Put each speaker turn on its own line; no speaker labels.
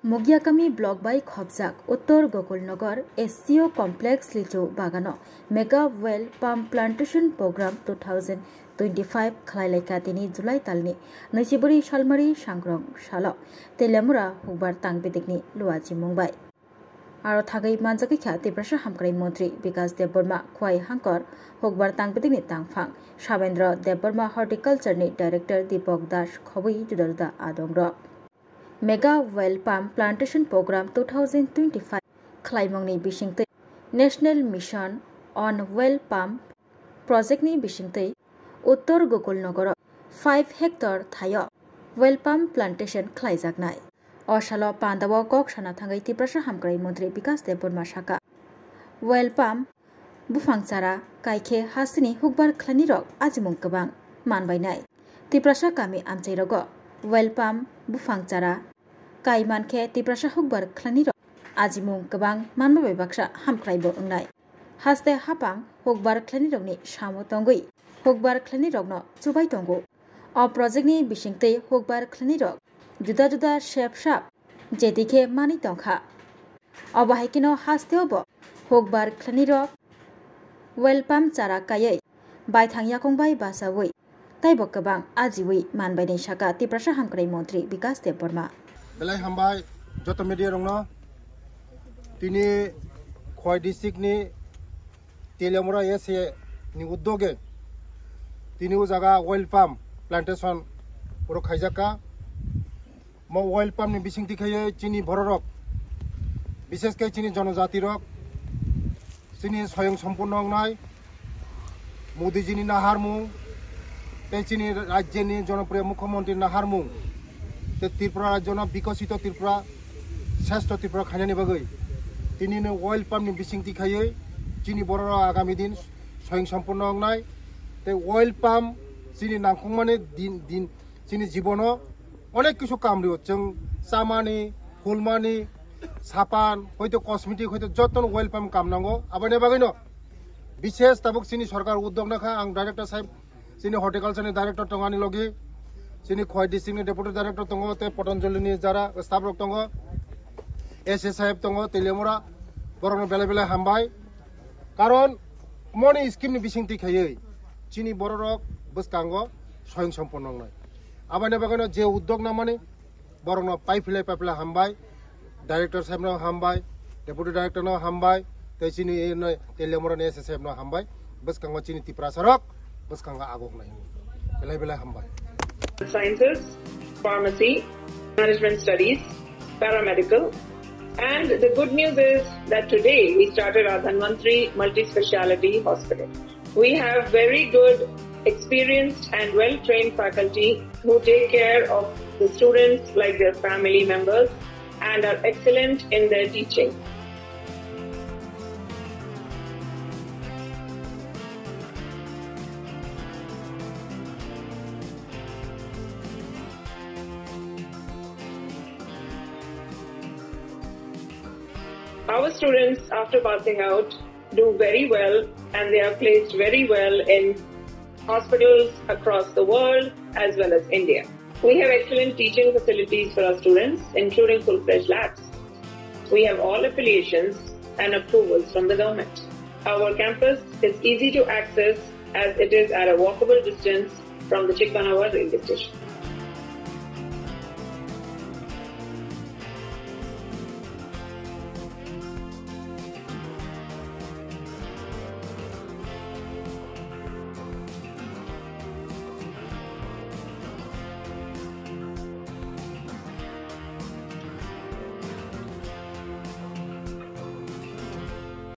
Mogiakami block by Khobjak, Uttor Gokulnagar, SCO Complex Licho Bagano, Mega Well Palm Plantation Program 2025 Khlaileka Tini July Talni, Nishiburi Shalmari Shangrong Shalo, Telemura Hubar Tangbidikni Luachi Mumbai. Aro Thagai Manjakika, Tiprasha Hamkrai Montri, because the Burma Kwai Hankor, Hogbar Tangbidini Tangfang, Shavendra, the Burma Horticulture Director Deepak Dash Khobi Judarda Adongro. Mega Well Palm Plantation Program 2025 Klaimongni Bishingte National Mission on Well Palm Project ni Bishingte Uttor Gokulnagar 5 hectare Thayo Well Palm Plantation Klaijaknai Oshalo Pandawa Kok Shana Thangai Tiprasha Hamkrai Montri Bikas Deburma Shaka Well Palm Bufangchara Kaike Hasini Hukbar Klanirok Ajimung Kabang Manbainai Tiprasha Kami Amchairogo Well Palm Bufangchara Kai Manke Tiprasha Hukbar Klanirok Ajimung Kabang Manbabai Baksha Hamkraibo Ungnai Haste Hapang Hukbar Klanirokni Shamo Tongui Hukbar Klanirokno Chubai Tongo O project ni Bishingte Hukbar Klanirok Juda Juda Shep Shap Jetike Mani Tongkha Obahikino Hasteobo Hukbar Klanirok Well Palm Chara Kayai Bai Thangyakongbai Basawui Taibok Kabang Ajiwi Manbai Shaka Tiprasha Hamkrai Montri Bikas Deburma
Belai hambai joto media rongno tini Khoi district ni Telemura ese ni uddoge tini u jaga oil palm plantation puro khaijaka mo oil palm ni bisingti khaye chini bororok বিশেষ করে chini জনজাতি rock chini স্বয়ং সম্পূর্ণ নয় মোদি জিনি নাহারমু তে chini রাজ্যের নি জনপ্রিয় মুখ্যমন্ত্রী নাহারমু Tripura Rajona Bikosito Tripura Sesto Tripura Khanani Bagai Tini oil palm ni Bisingti Khaye Chini Bororo Agamidin Soing Sampurno Nai The oil palm Chini Nangkumane Din Chini Jibono Onek Kisu Kamrio Chung Samani Hulmani Sapan Hoito Cosmetic Hoito Joton oil palm Kamnango Abane Bagino Bishes Tabuk Chini Sorkar Uddongnaka Ang Director Sahib Chini Horticulture Director Tongani Logi Sini Khoi District ni Deputy Director tongo te Patanjali ni jara staff rok tongo SS sahib tongo Telemura borong bele bele hambai karon moni scheme ni bisingti khaye chini borok buskango soyong sampurno nai abane bagano je uddog na mani borong pipeline hambai Director sahib no hambai Deputy Director no hambai te chini Telemura ni SS sahib no hambai buskango chini tiprasarok buskanga agok nai bele bele hambai
Sciences, Pharmacy, Management Studies, Paramedical, and the good news is that today we started our Dhanvantri Multi-Speciality Hospital. We have very good, experienced and well-trained faculty who take care of the students like their family members and are excellent in their teaching. Our students, after passing out, do very well and they are placed very well in hospitals across the world as well as India. We have excellent teaching facilities for our students, including full-fledged labs. We have all affiliations and approvals from the government. Our campus is easy to access as it is at a walkable distance from the Chikpanawar railway station.